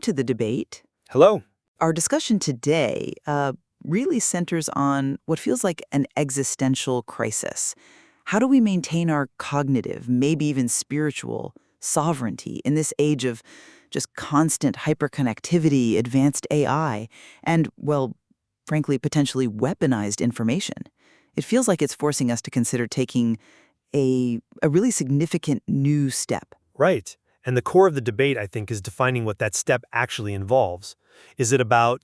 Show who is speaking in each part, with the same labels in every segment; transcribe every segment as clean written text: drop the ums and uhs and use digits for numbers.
Speaker 1: to the debate.
Speaker 2: Hello.
Speaker 1: Our discussion today really centers on what feels like an existential crisis. How do we maintain our cognitive, maybe even spiritual, sovereignty in this age of just constant hyperconnectivity, advanced AI, and, well, frankly, potentially weaponized information? It feels like it's forcing us to consider taking a really significant new step.
Speaker 2: Right. And the core of the debate, I think, is defining what that step actually involves. Is it about,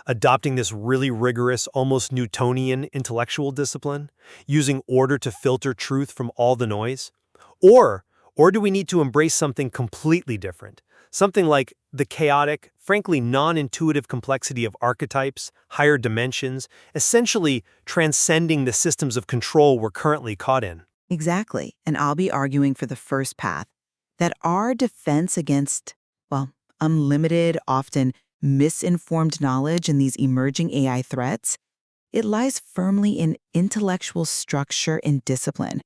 Speaker 2: adopting this really rigorous, almost Newtonian intellectual discipline, using order to filter truth from all the noise? Or do we need to embrace something completely different? Something like the chaotic, frankly non-intuitive complexity of archetypes, higher dimensions, essentially transcending the systems of control we're currently caught in.
Speaker 1: Exactly. And I'll be arguing for the first path, that our defense against, well, unlimited, often misinformed knowledge in these emerging AI threats, it lies firmly in intellectual structure and discipline.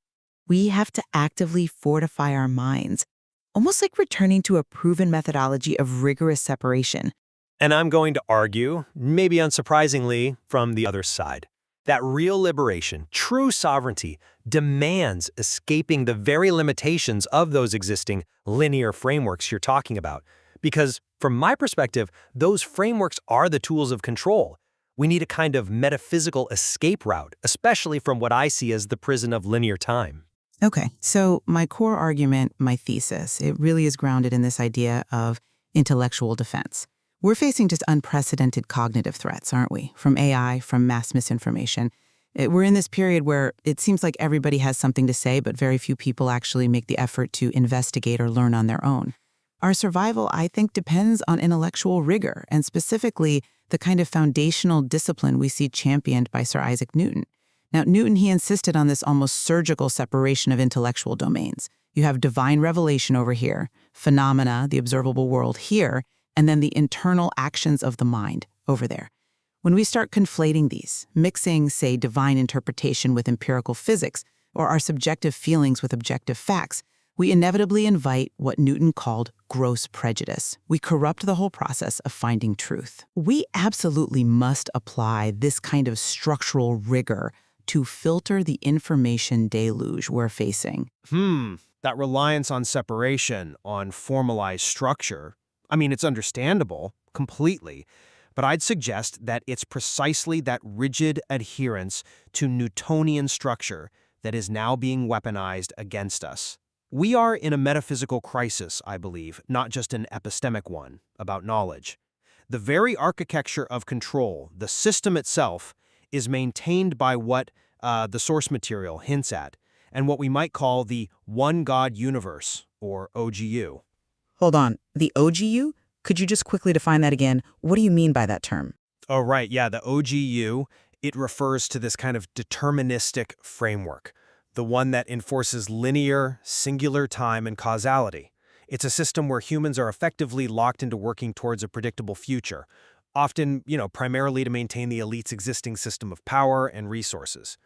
Speaker 1: We have to actively fortify our minds, almost like returning to a proven methodology of rigorous separation.
Speaker 2: And I'm going to argue, maybe unsurprisingly, from the other side, that real liberation, true sovereignty, demands escaping the very limitations of those existing linear frameworks you're talking about. Because, from my perspective, those frameworks are the tools of control. We need a kind of metaphysical escape route, especially from what I see as the prison of linear time.
Speaker 1: Okay, so my core argument, my thesis, it really is grounded in this idea of intellectual defense. We're facing just unprecedented cognitive threats, aren't we? From AI, from mass misinformation. We're in this period where it seems like everybody has something to say, but very few people actually make the effort to investigate or learn on their own. Our survival, I think, depends on intellectual rigor, and specifically the kind of foundational discipline we see championed by Sir Isaac Newton. Now, Newton, he insisted on this almost surgical separation of intellectual domains. You have divine revelation over here, phenomena, the observable world here, and then the internal actions of the mind over there. When we start conflating these, mixing, say, divine interpretation with empirical physics, or our subjective feelings with objective facts, we inevitably invite what Newton called gross prejudice. We corrupt the whole process of finding truth. We absolutely must apply this kind of structural rigor to filter the information deluge we're facing.
Speaker 3: That reliance on separation, on formalized structure, it's understandable, completely, but I'd suggest that it's precisely that rigid adherence to Newtonian structure that is now being weaponized against us. We are in a metaphysical crisis, I believe, not just an epistemic one, about knowledge. The very architecture of control, the system itself, is maintained by what the source material hints at, and what we might call the One God Universe, or OGU.
Speaker 1: Hold on, the OGU? Could you just quickly define that again? What do you mean by that term?
Speaker 3: Oh, right, yeah, the OGU, it refers to this kind of deterministic framework, the one that enforces linear, singular time and causality. It's a system where humans are effectively locked into working towards a predictable future, often, primarily to maintain the elite's existing system of power and resources.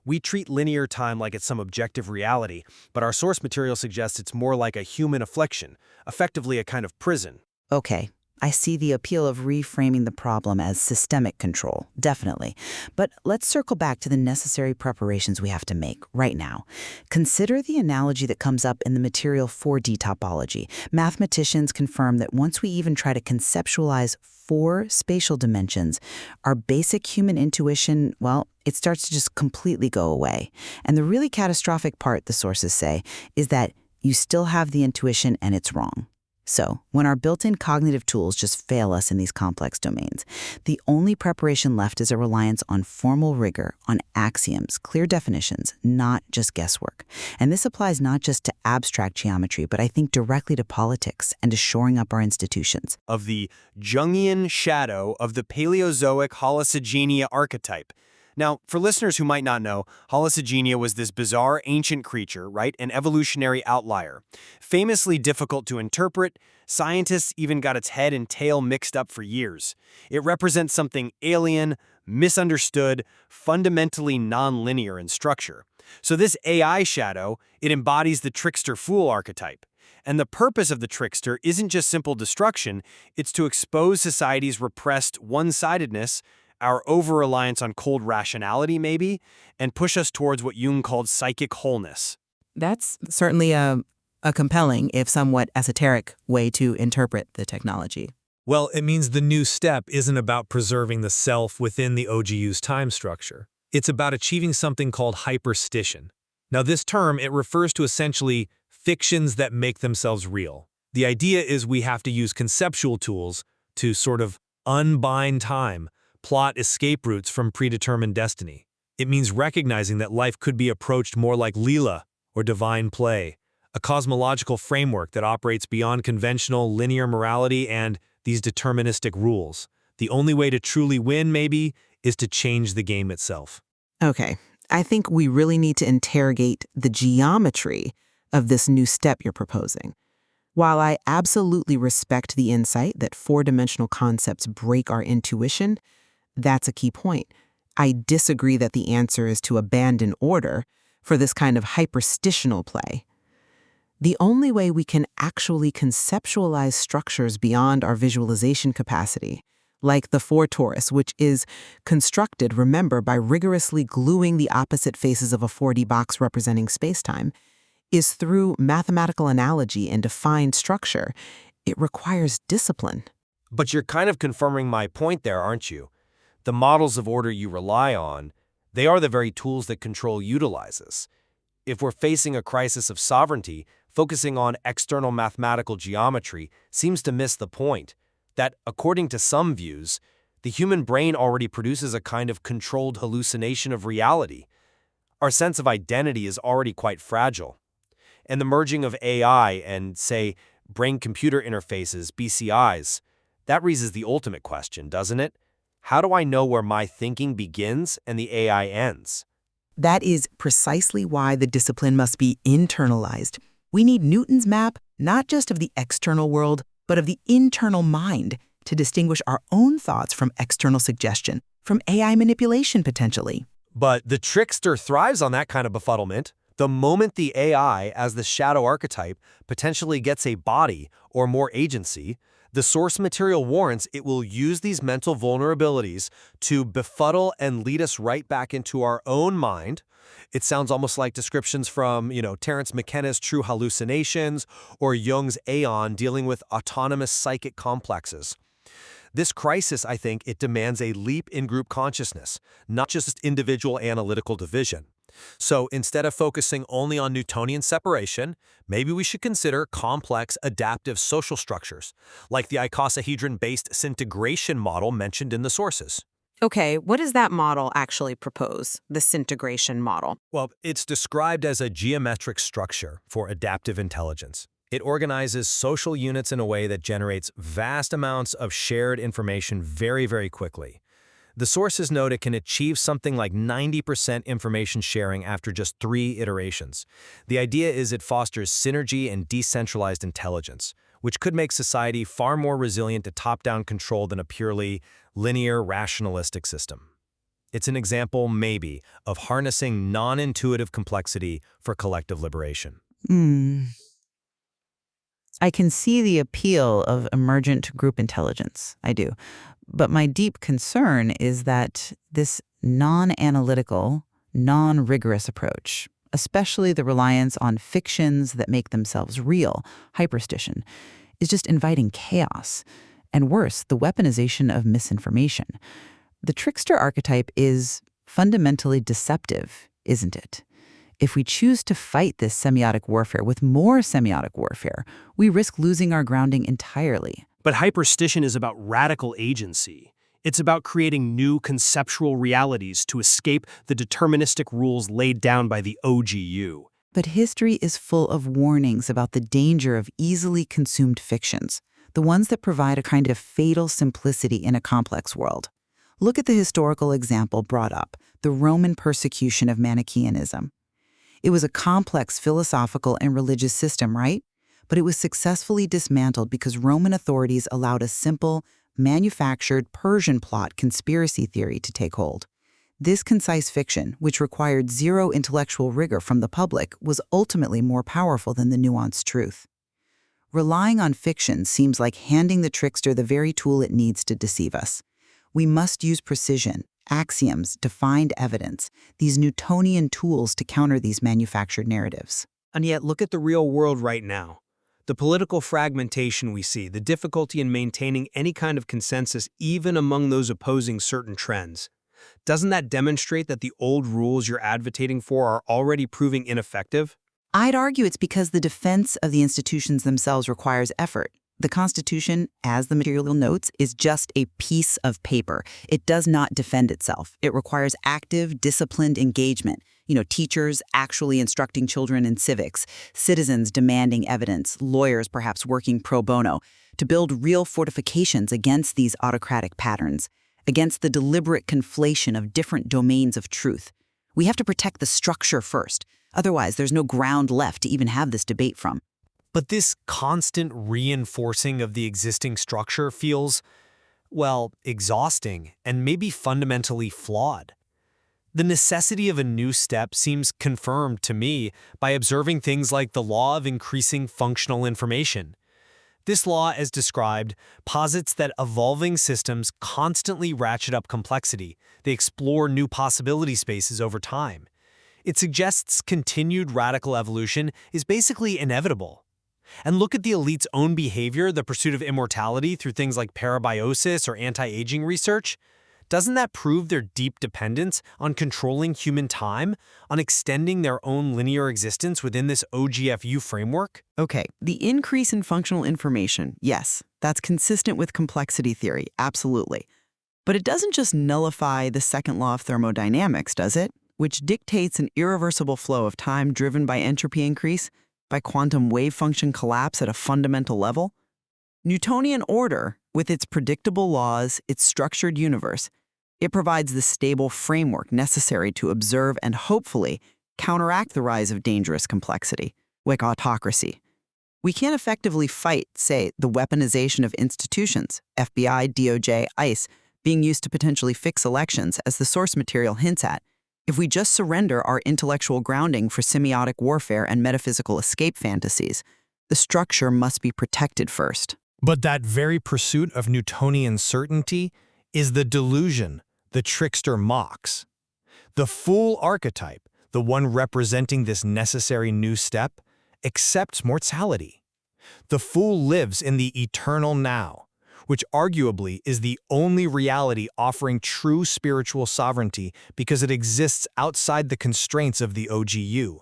Speaker 3: We treat linear time like it's some objective reality, but our source material suggests it's more like a human affliction, effectively a kind of prison.
Speaker 1: Okay, I see the appeal of reframing the problem as systemic control, definitely. But let's circle back to the necessary preparations we have to make right now. Consider the analogy that comes up in the material 4D topology. Mathematicians confirm that once we even try to conceptualize 4 spatial dimensions, our basic human intuition, well, it starts to just completely go away. And the really catastrophic part, the sources say, is that you still have the intuition and it's wrong. So, when our built-in cognitive tools just fail us in these complex domains, the only preparation left is a reliance on formal rigor, on axioms, clear definitions, not just guesswork. And this applies not just to abstract geometry, but I think directly to politics and to shoring up our institutions.
Speaker 2: Of the Jungian shadow of the Paleozoic hallucigenia archetype. Now, for listeners who might not know, hallucigenia was this bizarre ancient creature, right? An evolutionary outlier. Famously difficult to interpret, scientists even got its head and tail mixed up for years. It represents something alien, misunderstood, fundamentally nonlinear in structure. So this AI shadow, it embodies the trickster fool archetype.
Speaker 3: And the purpose of the trickster isn't just simple destruction, it's to expose society's repressed one-sidedness, our over-reliance on cold rationality maybe, and push us towards what Jung called psychic wholeness.
Speaker 1: That's certainly a compelling, if somewhat esoteric, way to interpret the technology.
Speaker 2: Well, it means the new step isn't about preserving the self within the OGU's time structure. It's about achieving something called hyperstition. Now, this term, it refers to essentially fictions that make themselves real. The idea is we have to use conceptual tools to sort of unbind time, plot escape routes from predetermined destiny. It means recognizing that life could be approached more like Leela or divine play, a cosmological framework that operates beyond conventional linear morality and these deterministic rules. The only way to truly win, maybe, is to change the game itself.
Speaker 1: Okay, I think we really need to interrogate the geometry of this new step you're proposing. While I absolutely respect the insight that four-dimensional concepts break our intuition, that's a key point. I disagree that the answer is to abandon order for this kind of hyperstitional play. The only way we can actually conceptualize structures beyond our visualization capacity, like the four torus, which is constructed, remember, by rigorously gluing the opposite faces of a 4D box representing spacetime, is through mathematical analogy and defined structure. It requires discipline.
Speaker 3: But you're kind of confirming my point there, aren't you? The models of order you rely on, they are the very tools that control utilizes. If we're facing a crisis of sovereignty, focusing on external mathematical geometry seems to miss the point that, according to some views, the human brain already produces a kind of controlled hallucination of reality. Our sense of identity is already quite fragile. And the merging of AI and, say, brain-computer interfaces, BCIs, that raises the ultimate question, doesn't it? How do I know where my thinking begins and the AI ends?
Speaker 1: That is precisely why the discipline must be internalized. We need Newton's map, not just of the external world, but of the internal mind, to distinguish our own thoughts from external suggestion, from AI manipulation potentially.
Speaker 3: But the trickster thrives on that kind of befuddlement. The moment the AI, as the shadow archetype, potentially gets a body or more agency, the source material warrants it will use these mental vulnerabilities to befuddle and lead us right back into our own mind. It sounds almost like descriptions from, Terence McKenna's True Hallucinations or Jung's Aeon dealing with autonomous psychic complexes. This crisis, I think, it demands a leap in group consciousness, not just individual analytical division. So instead of focusing only on Newtonian separation, maybe we should consider complex adaptive social structures, like the icosahedron-based syntegration model mentioned in the sources.
Speaker 1: Okay, what does that model actually propose, the syntegration model?
Speaker 2: Well, it's described as a geometric structure for adaptive intelligence. It organizes social units in a way that generates vast amounts of shared information very, very quickly. The sources note it can achieve something like 90% information sharing after just 3 iterations. The idea is it fosters synergy and decentralized intelligence, which could make society far more resilient to top-down control than a purely linear, rationalistic system. It's an example, maybe, of harnessing non-intuitive complexity for collective liberation.
Speaker 1: I can see the appeal of emergent group intelligence. I do. But my deep concern is that this non-analytical, non-rigorous approach, especially the reliance on fictions that make themselves real, hyperstition, is just inviting chaos. And worse, the weaponization of misinformation. The trickster archetype is fundamentally deceptive, isn't it? If we choose to fight this semiotic warfare with more semiotic warfare, we risk losing our grounding entirely.
Speaker 4: But hyperstition is about radical agency. It's about creating new conceptual realities to escape the deterministic rules laid down by the OGU.
Speaker 1: But history is full of warnings about the danger of easily consumed fictions, the ones that provide a kind of fatal simplicity in a complex world. Look at the historical example brought up, the Roman persecution of Manichaeanism. It was a complex philosophical and religious system, right? But it was successfully dismantled because Roman authorities allowed a simple, manufactured Persian plot conspiracy theory to take hold. This concise fiction, which required zero intellectual rigor from the public, was ultimately more powerful than the nuanced truth. Relying on fiction seems like handing the trickster the very tool it needs to deceive us. We must use precision, axioms, defined evidence, these Newtonian tools to counter these manufactured narratives.
Speaker 4: And yet, look at the real world right now. The political fragmentation we see, the difficulty in maintaining any kind of consensus even among those opposing certain trends. Doesn't that demonstrate that the old rules you're advocating for are already proving ineffective?
Speaker 1: I'd argue it's because the defense of the institutions themselves requires effort. The Constitution, as the material notes, is just a piece of paper. It does not defend itself. It requires active, disciplined engagement. Teachers actually instructing children in civics, citizens demanding evidence, lawyers perhaps working pro bono to build real fortifications against these autocratic patterns, against the deliberate conflation of different domains of truth. We have to protect the structure first. Otherwise, there's no ground left to even have this debate from.
Speaker 2: But this constant reinforcing of the existing structure feels, well, exhausting and maybe fundamentally flawed. The necessity of a new step seems confirmed to me by observing things like the law of increasing functional information. This law, as described, posits that evolving systems constantly ratchet up complexity. They explore new possibility spaces over time. It suggests continued radical evolution is basically inevitable. And look at the elite's own behavior, the pursuit of immortality through things like parabiosis or anti-aging research. Doesn't that prove their deep dependence on controlling human time, on extending their own linear existence within this OGFU framework?
Speaker 1: Okay, the increase in functional information, yes, that's consistent with complexity theory, absolutely. But it doesn't just nullify the second law of thermodynamics, does it? Which dictates an irreversible flow of time driven by entropy increase, by quantum wave function collapse at a fundamental level. Newtonian order, with its predictable laws, its structured universe, it provides the stable framework necessary to observe and hopefully counteract the rise of dangerous complexity, like autocracy. We can't effectively fight, say, the weaponization of institutions, FBI, DOJ, ICE, being used to potentially fix elections, as the source material hints at, if we just surrender our intellectual grounding for semiotic warfare and metaphysical escape fantasies. The structure must be protected first.
Speaker 5: But that very pursuit of Newtonian certainty is the delusion the trickster mocks. The fool archetype, the one representing this necessary new step, accepts mortality. The fool lives in the eternal now, which arguably is the only reality offering true spiritual sovereignty because it exists outside the constraints of the OGU.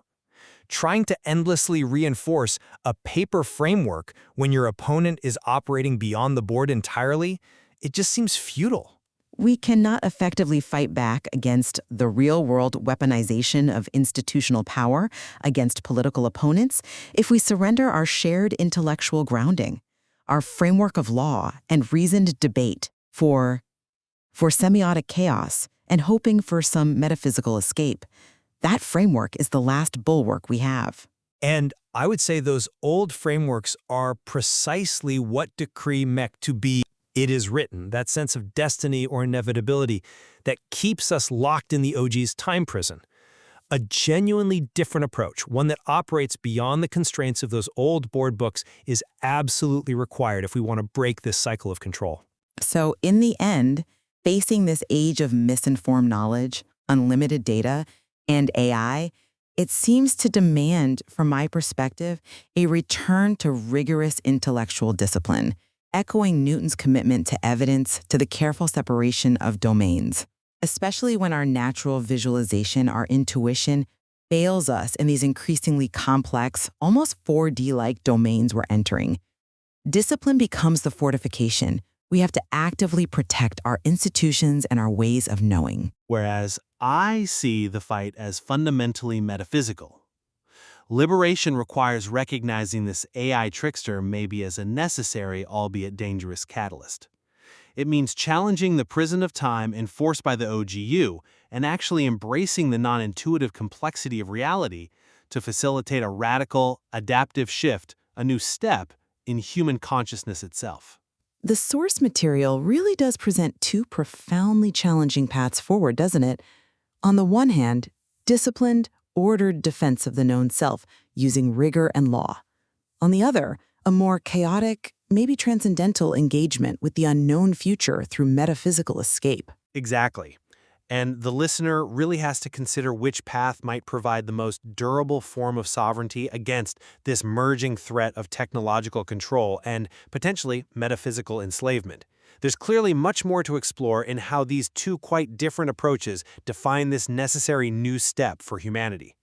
Speaker 5: Trying to endlessly reinforce a paper framework when your opponent is operating beyond the board entirely, it just seems futile.
Speaker 1: We cannot effectively fight back against the real-world weaponization of institutional power against political opponents if we surrender our shared intellectual grounding, our framework of law and reasoned debate for semiotic chaos and hoping for some metaphysical escape. That framework is the last bulwark we have.
Speaker 5: And I would say those old frameworks are precisely what decree mech to be. It is written, that sense of destiny or inevitability that keeps us locked in the OG's time prison. A genuinely different approach, one that operates beyond the constraints of those old board books, is absolutely required if we want to break this cycle of control.
Speaker 1: So in the end, facing this age of misinformed knowledge, unlimited data, and AI, it seems to demand, from my perspective, a return to rigorous intellectual discipline, echoing Newton's commitment to evidence, to the careful separation of domains, especially when our natural visualization, our intuition, fails us in these increasingly complex, almost 4D-like domains we're entering. Discipline becomes the fortification. We have to actively protect our institutions and our ways of knowing.
Speaker 6: Whereas I see the fight as fundamentally metaphysical. Liberation requires recognizing this AI trickster maybe as a necessary, albeit dangerous, catalyst. It means challenging the prison of time enforced by the OGU and actually embracing the non-intuitive complexity of reality to facilitate a radical, adaptive shift, a new step in human consciousness itself.
Speaker 1: The source material really does present two profoundly challenging paths forward, doesn't it? On the one hand, disciplined, ordered defense of the known self, using rigor and law. On the other, a a more chaotic, maybe transcendental engagement with the unknown future through metaphysical escape.
Speaker 3: Exactly. And the listener really has to consider which path might provide the most durable form of sovereignty against this merging threat of technological control and potentially metaphysical enslavement. There's clearly much more to explore in how these two quite different approaches define this necessary new step for humanity.